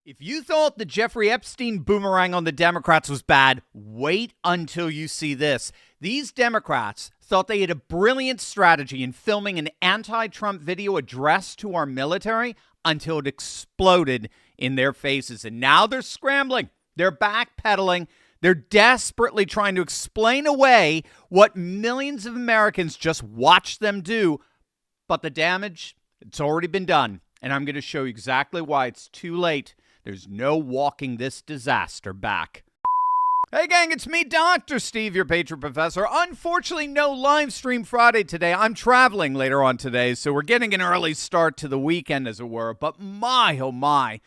If you thought the Jeffrey Epstein boomerang on the Democrats was bad, wait until you see this. These Democrats thought they had a brilliant strategy in filming an anti-Trump video addressed to our military until it exploded in their faces. And now they're scrambling. They're backpedaling. They're desperately trying to explain away what millions of Americans just watched them do. But the damage, it's already been done. And I'm going to show you exactly why it's too late. There's no walking this disaster back. Hey gang, it's me, Dr. Steve, your patron professor. Unfortunately, no live stream Friday today. I'm traveling later on today, so we're getting an early start to the weekend, as it were. But my, oh my,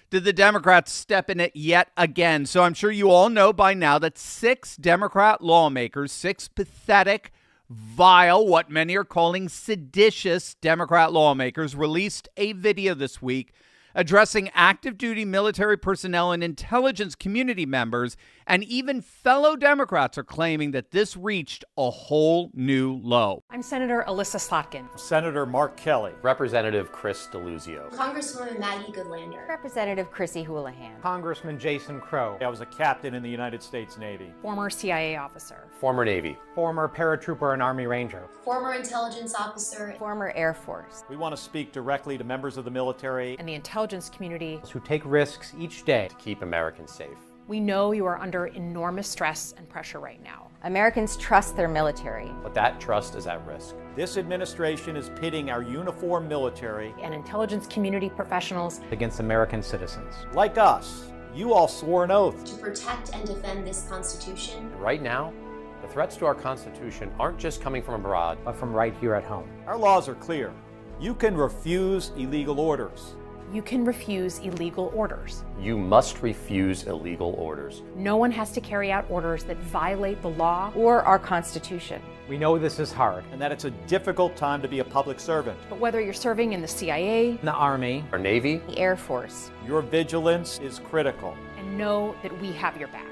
did the Democrats step in it yet again. So I'm sure you all know by now that 6 Democrat lawmakers, 6 pathetic, vile, what many are calling seditious Democrat lawmakers, released a video this week addressing active duty military personnel and intelligence community members, and even fellow Democrats are claiming that this reached a whole new low. I'm Senator Alyssa Slotkin. Senator Mark Kelly. Representative Chris DeLuzio. Congresswoman Maggie Goodlander. Representative Chrissy Houlihan. Congressman Jason Crow. I was a captain in the United States Navy. Former CIA officer. Former Navy. Former paratrooper and Army Ranger. Former intelligence officer. Former Air Force. We want to speak directly to members of the military and the intelligence community who take risks each day to keep Americans safe. We know you are under enormous stress and pressure right now. Americans trust their military. But that trust is at risk. This administration is pitting our uniformed military and intelligence community professionals against American citizens. Like us. You all swore an oath to protect and defend this Constitution. Right now, the threats to our Constitution aren't just coming from abroad, but from right here at home. Our laws are clear. You can refuse illegal orders. You can refuse illegal orders. You must refuse illegal orders. No one has to carry out orders that violate the law or our Constitution. We know this is hard and that it's a difficult time to be a public servant. But whether you're serving in the CIA, the Army, or Navy, the Air Force, your vigilance is critical. And know that we have your back.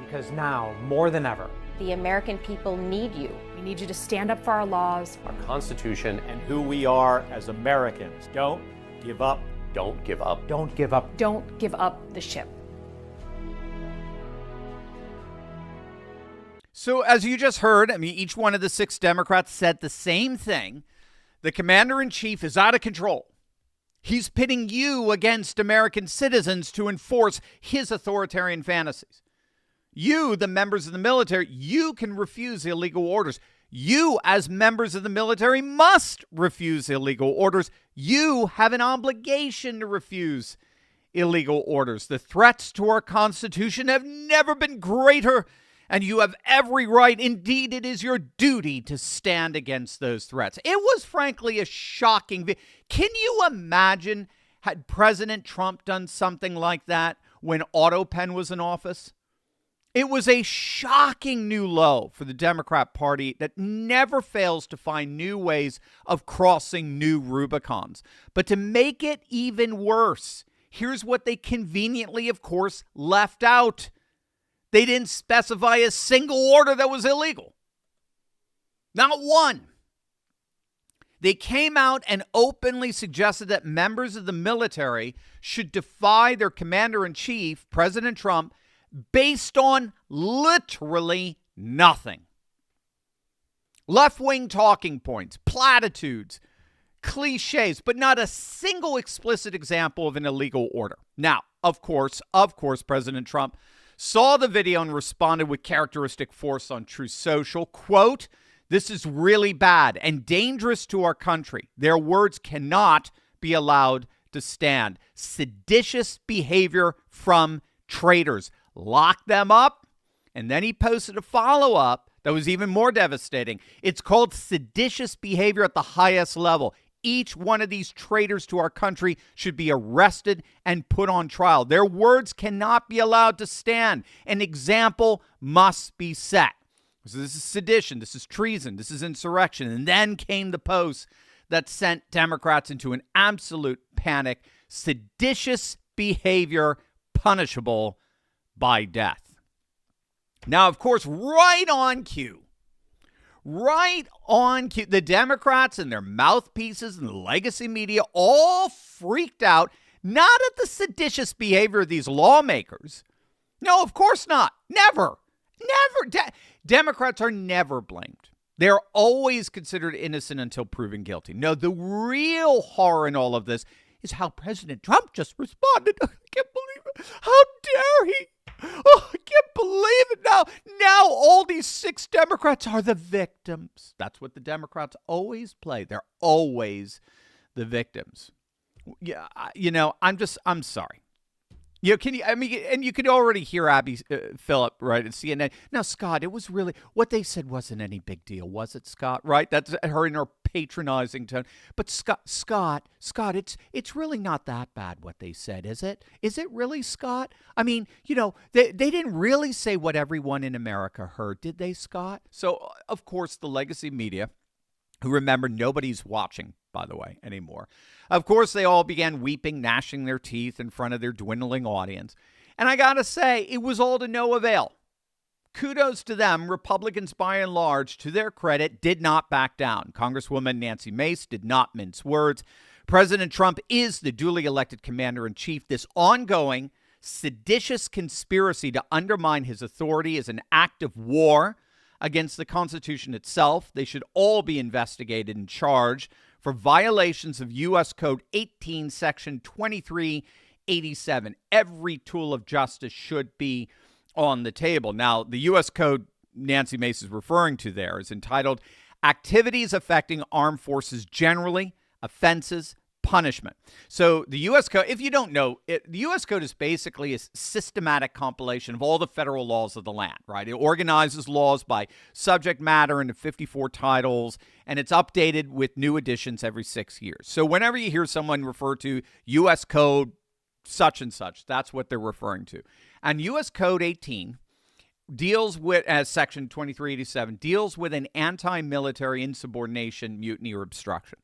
Because now, more than ever, the American people need you. We need you to stand up for our laws, our Constitution, and who we are as Americans. Don't give up. Don't give up. Don't give up. Don't give up the ship. So as you just heard, each one of the 6 Democrats said the same thing. The commander-in-chief is out of control. He's pitting you against American citizens to enforce his authoritarian fantasies. You, the members of the military, you can refuse illegal orders. You, as members of the military, must refuse illegal orders. You have an obligation to refuse illegal orders. The threats to our Constitution have never been greater, and you have every right, indeed it is your duty, to stand against those threats. It was frankly a shocking video. Can you imagine had President Trump done something like that when AutoPen was in office? It was a shocking new low for the Democrat Party that never fails to find new ways of crossing new Rubicons. But to make it even worse, here's what they conveniently, of course, left out. They didn't specify a single order that was illegal. Not one. They came out and openly suggested that members of the military should defy their commander-in-chief, President Trump, based on literally nothing. Left-wing talking points, platitudes, cliches, but not a single explicit example of an illegal order. Now, of course, President Trump saw the video and responded with characteristic force on Truth Social. Quote, "This is really bad and dangerous to our country. Their words cannot be allowed to stand. Seditious behavior from traitors. Lock them up." And then he posted a follow-up that was even more devastating. It's called seditious behavior at the highest level. Each one of these traitors to our country should be arrested and put on trial. Their words cannot be allowed to stand. An example must be set. So this is sedition. This is treason. This is insurrection. And then came the post that sent Democrats into an absolute panic. Seditious behavior punishable by death. Now, of course, right on cue, the Democrats and their mouthpieces and the legacy media all freaked out. not at the seditious behavior of these lawmakers. No, of course not. Never. Democrats are never blamed. They're always considered innocent until proven guilty. No, the real horror in all of this is how President Trump just responded. I can't believe it. How dare he? Oh, I can't believe it. Now all these 6 Democrats are the victims. That's what the Democrats always play. They're always the victims. Yeah, I'm sorry. And you could already hear Abby Phillip, right, at CNN. Now, Scott, it was really, what they said wasn't any big deal, was it, Scott? Right? That's her in her patronizing tone. But Scott, it's really not that bad what they said, is it? Is it really, Scott? I mean, they didn't really say what everyone in America heard, did they, Scott? So, of course, the legacy media, who remember nobody's watching, by the way, anymore. Of course, they all began weeping, gnashing their teeth in front of their dwindling audience. And I got to say, it was all to no avail. Kudos to them. Republicans, by and large, to their credit, did not back down. Congresswoman Nancy Mace did not mince words. President Trump is the duly elected commander-in-chief. This ongoing, seditious conspiracy to undermine his authority is an act of war against the Constitution itself. They should all be investigated and charged for violations of U.S. Code 18, Section 2387. Every tool of justice should be on the table. Now, the U.S. Code Nancy Mace is referring to there is entitled Activities Affecting Armed Forces Generally, Offenses, Punishment. So the U.S. Code, if you don't know, the U.S. Code is basically a systematic compilation of all the federal laws of the land, right? It organizes laws by subject matter into 54 titles, and it's updated with new additions every 6 years. So whenever you hear someone refer to U.S. Code such and such, that's what they're referring to. And U.S. Code 18 deals with, as Section 2387, deals with an anti-military insubordination, mutiny, or obstruction.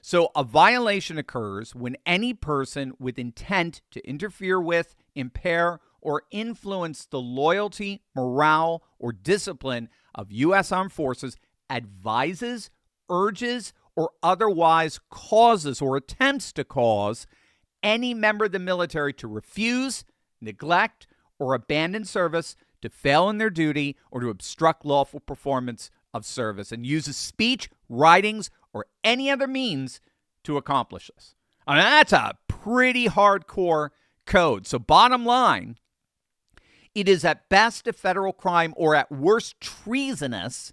So a violation occurs when any person with intent to interfere with, impair, or influence the loyalty, morale, or discipline of U.S. Armed Forces advises, urges, or otherwise causes or attempts to cause any member of the military to refuse, neglect, or abandon service, to fail in their duty, or to obstruct lawful performance of service, and uses speech, writings, or any other means to accomplish this. I mean, that's a pretty hardcore code. So bottom line, it is at best a federal crime or at worst treasonous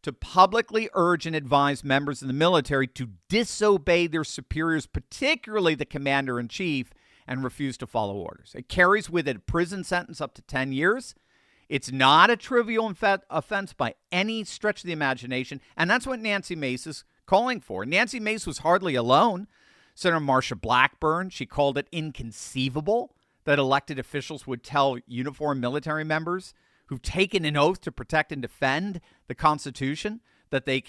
to publicly urge and advise members of the military to disobey their superiors, particularly the commander-in-chief, and refuse to follow orders. It carries with it a prison sentence up to 10 years. It's not a trivial offense by any stretch of the imagination, and that's what Nancy Mace is calling for. Nancy Mace was hardly alone. Senator Marsha Blackburn, she called it inconceivable that elected officials would tell uniformed military members who've taken an oath to protect and defend the Constitution that they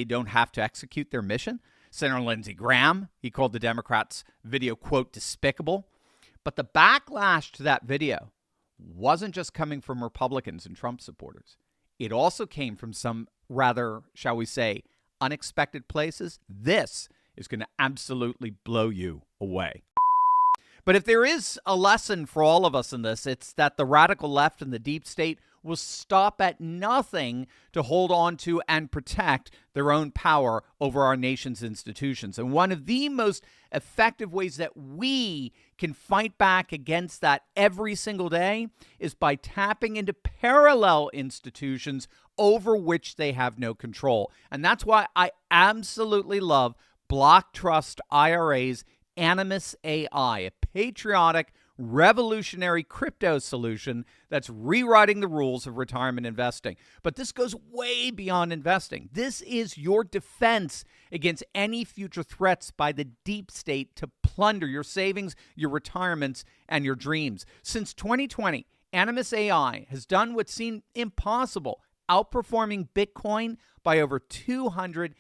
don't have to execute their mission. Senator Lindsey Graham, he called the Democrats' video, quote, despicable. But the backlash to that video wasn't just coming from Republicans and Trump supporters. It also came from some rather, shall we say, unexpected places. This is going to absolutely blow you away. But if there is a lesson for all of us in this, it's that the radical left and the deep state will stop at nothing to hold on to and protect their own power over our nation's institutions. And one of the most effective ways that we can fight back against that every single day is by tapping into parallel institutions over which they have no control. And that's why I absolutely love Block Trust IRA's Animus AI, a patriotic, revolutionary crypto solution that's rewriting the rules of retirement investing. But this goes way beyond investing. This is your defense against any future threats by the deep state to plunder your savings, your retirements, and your dreams. Since 2020, Animus AI has done what seemed impossible, outperforming Bitcoin by over 250%.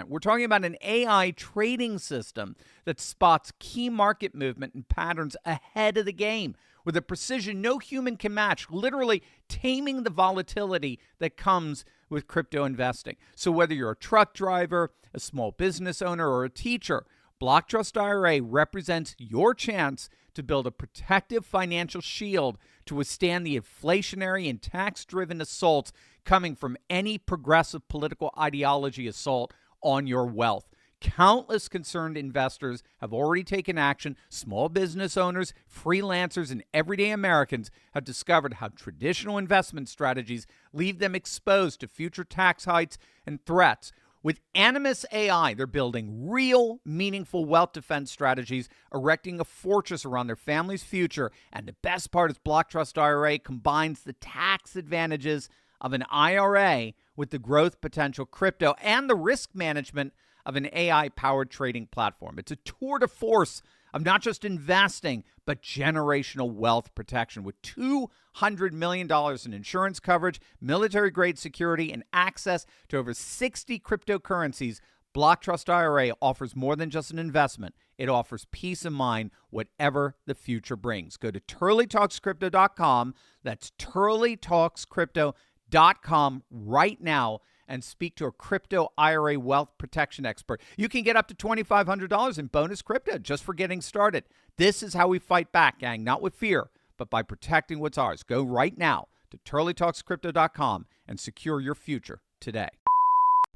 We're talking about an AI trading system that spots key market movement and patterns ahead of the game with a precision no human can match, literally taming the volatility that comes with crypto investing. So whether you're a truck driver, a small business owner, or a teacher, Block Trust IRA represents your chance to build a protective financial shield to withstand the inflationary and tax-driven assaults coming from any progressive political ideology assault on your wealth. Countless concerned investors have already taken action. Small business owners, freelancers, and everyday Americans have discovered how traditional investment strategies leave them exposed to future tax hikes and threats. With Animus AI, they're building real, meaningful wealth defense strategies, erecting a fortress around their family's future. And the best part is Block Trust IRA combines the tax advantages of an IRA with the growth potential crypto and the risk management of an AI-powered trading platform. It's a tour de force of not just investing, but generational wealth protection with $200 million in insurance coverage, military-grade security, and access to over 60 cryptocurrencies. Block Trust IRA offers more than just an investment. It offers peace of mind, whatever the future brings. Go to TurleyTalksCrypto.com. That's TurleyTalksCrypto.com right now and speak to a crypto IRA wealth protection expert. You can get up to $2,500 in bonus crypto just for getting started. This is how we fight back, gang, not with fear, but by protecting what's ours. Go right now to TurleyTalksCrypto.com and secure your future today.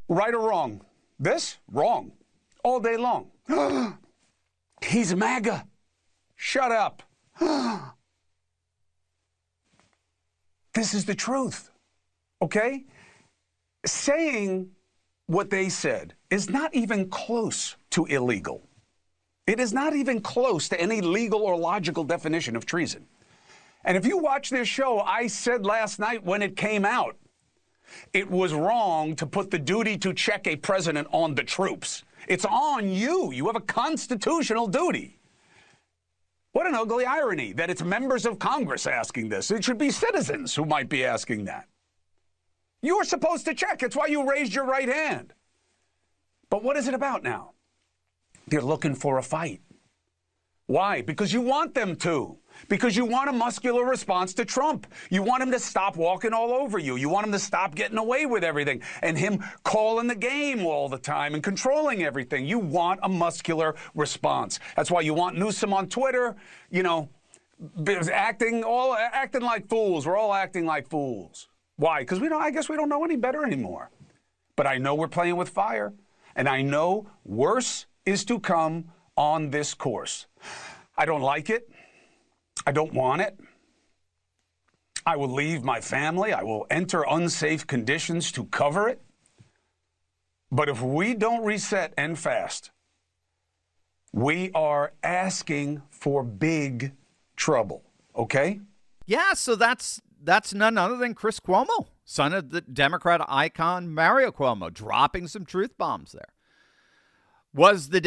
Right or wrong? This? Wrong. All day long. He's MAGA. Shut up. This is the truth. Okay? Saying what they said is not even close to illegal. It is not even close to any legal or logical definition of treason. And if you watch this show, I said last night when it came out, it was wrong to put the duty to check a president on the troops. It's on you. You have a constitutional duty. What an ugly irony that it's members of Congress asking this. It should be citizens who might be asking that. You're supposed to check. It's why you raised your right hand. But what is it about now? They're looking for a fight. Why? Because you want them to. Because you want a muscular response to Trump. You want him to stop walking all over you. You want him to stop getting away with everything and him calling the game all the time and controlling everything. You want a muscular response. That's why you want Newsom on Twitter, acting like fools. We're all acting like fools. Why? Because I guess we don't know any better anymore. But I know we're playing with fire, and I know worse is to come on this course. I don't like it. I don't want it. I will leave my family. I will enter unsafe conditions to cover it. But if we don't reset and fast, we are asking for big trouble, okay? Yeah, so that's none other than Chris Cuomo, son of the Democrat icon Mario Cuomo, dropping some truth bombs there. Was the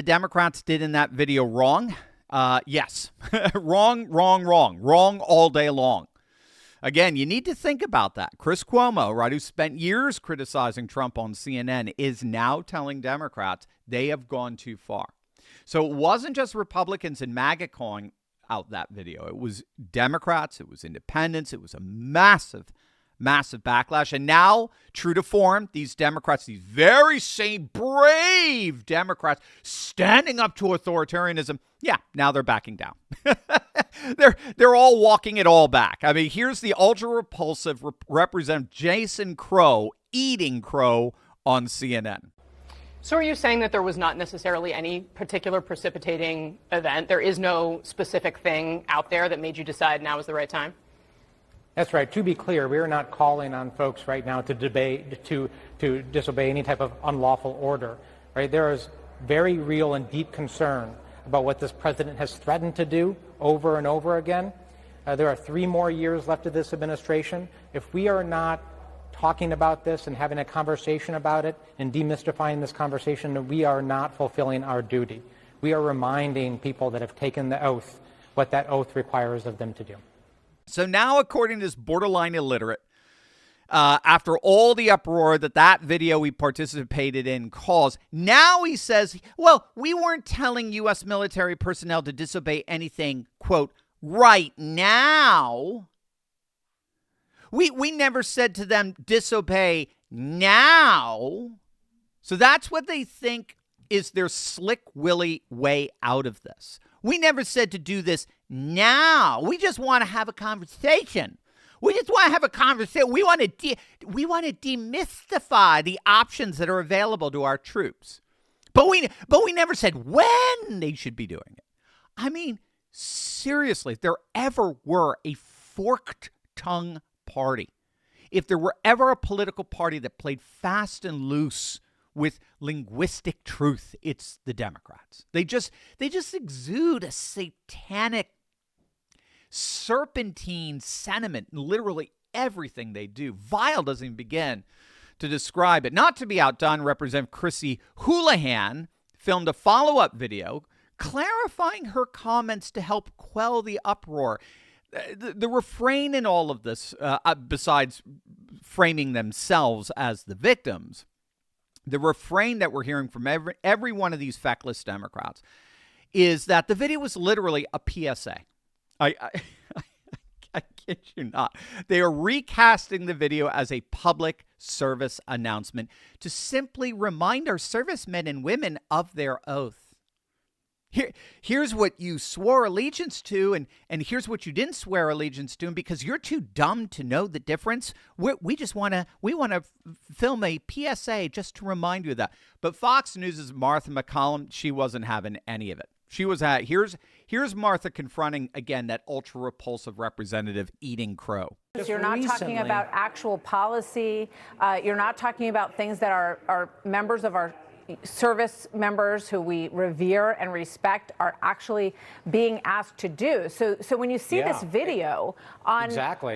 Democrats did in that video wrong? Yes. Wrong all day long. Again, you need to think about that. Chris Cuomo, right, who spent years criticizing Trump on CNN, is now telling Democrats they have gone too far. So it wasn't just Republicans and MAGA calling out that video. It was Democrats. It was independents. It was a massive backlash. And now, true to form, these Democrats, these very same brave Democrats standing up to authoritarianism, yeah, now they're backing down. They're all walking it all back. I mean, here's the ultra-repulsive Representative Jason Crow eating crow on CNN. So are you saying that there was not necessarily any particular precipitating event? There is no specific thing out there that made you decide now is the right time? That's right. To be clear, we are not calling on folks right now to disobey any type of unlawful order. Right? There is very real and deep concern about what this president has threatened to do over and over again. There are 3 more years left of this administration. If we are not talking about this and having a conversation about it and demystifying this conversation, we are not fulfilling our duty. We are reminding people that have taken the oath what that oath requires of them to do. So now, according to this borderline illiterate, after all the uproar that video we participated in caused, now he says, well, we weren't telling U.S. military personnel to disobey anything, quote, right now. We never said to them, disobey now. So that's what they think is their slick Willy way out of this. We never said to do this now. We just want to have a conversation. We just want to have a conversation. We want to demystify the options that are available to our troops. But we never said when they should be doing it. I mean, seriously, if there ever were a forked tongue party, if there were ever a political party that played fast and loose with linguistic truth, it's the Democrats. They just exude a satanic, serpentine sentiment in literally everything they do. Vile doesn't even begin to describe it. Not to be outdone, Representative Chrissy Houlihan filmed a follow-up video clarifying her comments to help quell the uproar. The refrain in all of this, besides framing themselves as the victims, the refrain that we're hearing from every one of these feckless Democrats is that the video was literally a PSA. I kid you not. They are recasting the video as a public service announcement to simply remind our servicemen and women of their oath. Here's what you swore allegiance to, and here's what you didn't swear allegiance to. And because you're too dumb to know the difference, we want to film a PSA just to remind you of that. But Fox News' Martha McCallum, she wasn't having any of it. She was here's Martha confronting again that ultra repulsive representative eating crow. You're not talking about actual policy. You're not talking about things that are members of our service members who we revere and respect are actually being asked to do. So when you see this video on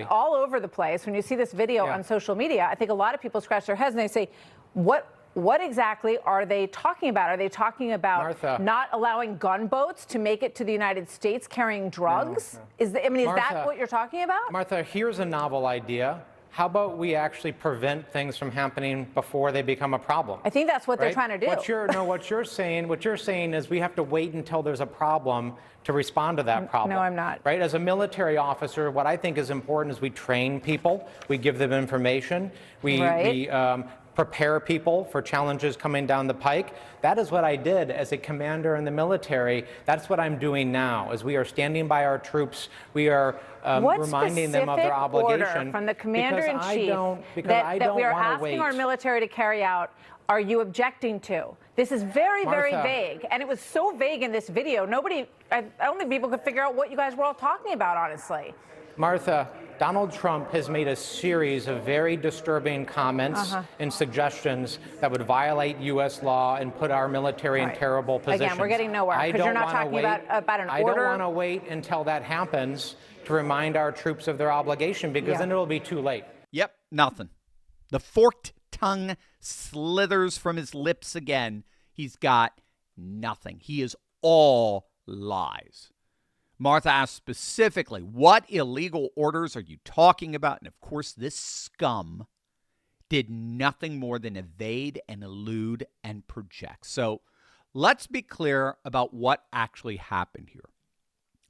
all over the place, when you see this video on social media, I think a lot of people scratch their heads and they say, what exactly are they talking about? Are they talking about Martha, not allowing gunboats to make it to the United States carrying drugs? No. Is that Martha, what you're talking about? Martha, here's a novel idea. How about we actually prevent things from happening before they become a problem? I think that's what they're trying to do. What you're saying is we have to wait until there's a problem to respond to that problem. No, I'm not. Right? As a military officer, what I think is important is we train people, we give them information, we prepare people for challenges coming down the pike. That is what I did as a commander in the military. That's what I'm doing now. As we are standing by our troops, we are reminding them of their obligation. Order from the commander-in-chief that we are asking our military to carry out are you objecting to? This is very, very vague. And it was so vague in this video, I don't think people could figure out what you guys were all talking about, honestly. Martha, Donald Trump has made a series of very disturbing comments and suggestions that would violate U.S. law and put our military in terrible positions. Again, we're getting nowhere because you're not talking about an order. I don't want to wait until that happens to remind our troops of their obligation because then it'll be too late. Yep, nothing. The forked tongue slithers from his lips again. He's got nothing. He is all lies. Martha asked specifically, what illegal orders are you talking about? And of course, this scum did nothing more than evade and elude and project. So let's be clear about what actually happened here.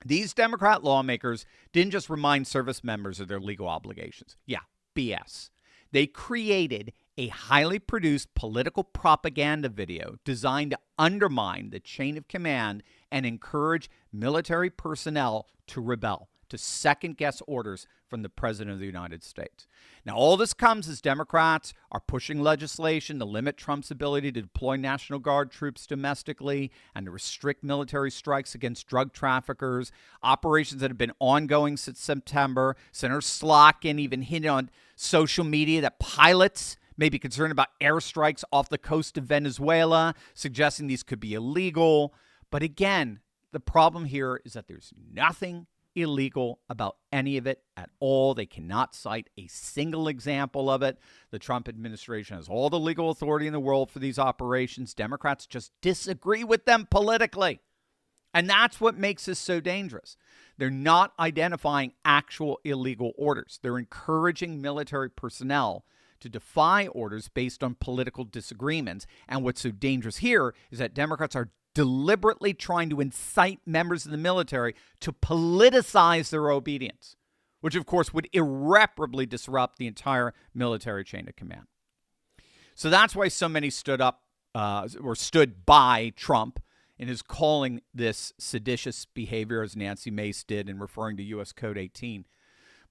These Democrat lawmakers didn't just remind service members of their legal obligations. Yeah, BS. They created a highly produced political propaganda video designed to undermine the chain of command and encourage military personnel to rebel, to second-guess orders from the President of the United States. Now, all this comes as Democrats are pushing legislation to limit Trump's ability to deploy National Guard troops domestically and to restrict military strikes against drug traffickers, operations that have been ongoing since September. Senator Slotkin even hinted on social media that pilots may be concerned about airstrikes off the coast of Venezuela, suggesting these could be illegal. But again, the problem here is that there's nothing illegal about any of it at all. They cannot cite a single example of it. The Trump administration has all the legal authority in the world for these operations. Democrats just disagree with them politically. And that's what makes this so dangerous. They're not identifying actual illegal orders. They're encouraging military personnel to defy orders based on political disagreements. And what's so dangerous here is that Democrats are deliberately trying to incite members of the military to politicize their obedience, which of course would irreparably disrupt the entire military chain of command. So that's why so many stood up or stood by Trump and is calling this seditious behavior, as Nancy Mace did in referring to U.S. Code 18,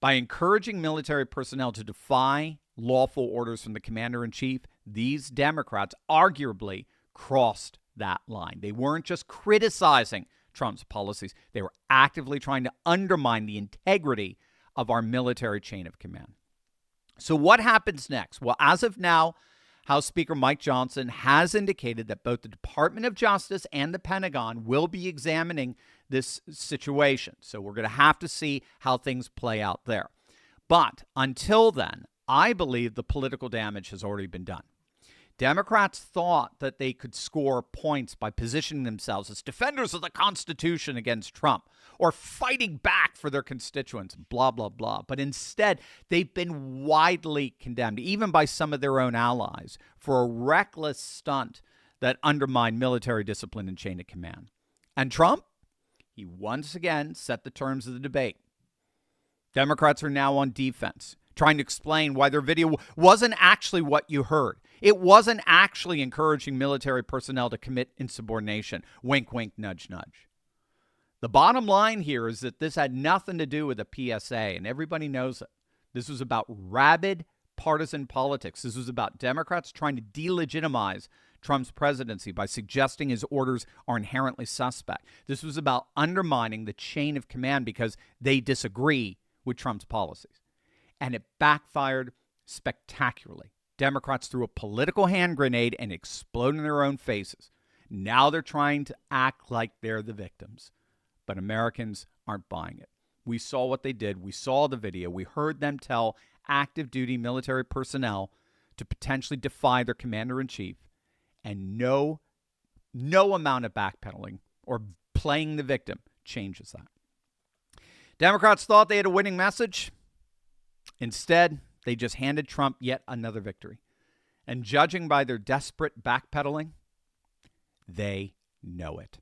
by encouraging military personnel to defy lawful orders from the commander-in-chief. These Democrats arguably crossed that line. They weren't just criticizing Trump's policies. They were actively trying to undermine the integrity of our military chain of command. So what happens next? Well, as of now, House Speaker Mike Johnson has indicated that both the Department of Justice and the Pentagon will be examining this situation. So we're going to have to see how things play out there. But until then, I believe the political damage has already been done. Democrats thought that they could score points by positioning themselves as defenders of the Constitution against Trump or fighting back for their constituents, blah, blah, blah. But instead, they've been widely condemned, even by some of their own allies, for a reckless stunt that undermined military discipline and chain of command. And Trump, he once again set the terms of the debate. Democrats are now on defense, trying to explain why their video wasn't actually what you heard. It wasn't actually encouraging military personnel to commit insubordination. Wink, wink, nudge, nudge. The bottom line here is that this had nothing to do with a PSA, and everybody knows it. This was about rabid partisan politics. This was about Democrats trying to delegitimize Trump's presidency by suggesting his orders are inherently suspect. This was about undermining the chain of command because they disagree with Trump's policies. And it backfired spectacularly. Democrats threw a political hand grenade and exploded in their own faces. Now they're trying to act like they're the victims. But Americans aren't buying it. We saw what they did. We saw the video. We heard them tell active duty military personnel to potentially defy their commander-in-chief. And no amount of backpedaling or playing the victim changes that. Democrats thought they had a winning message. Instead, they just handed Trump yet another victory. And judging by their desperate backpedaling, they know it.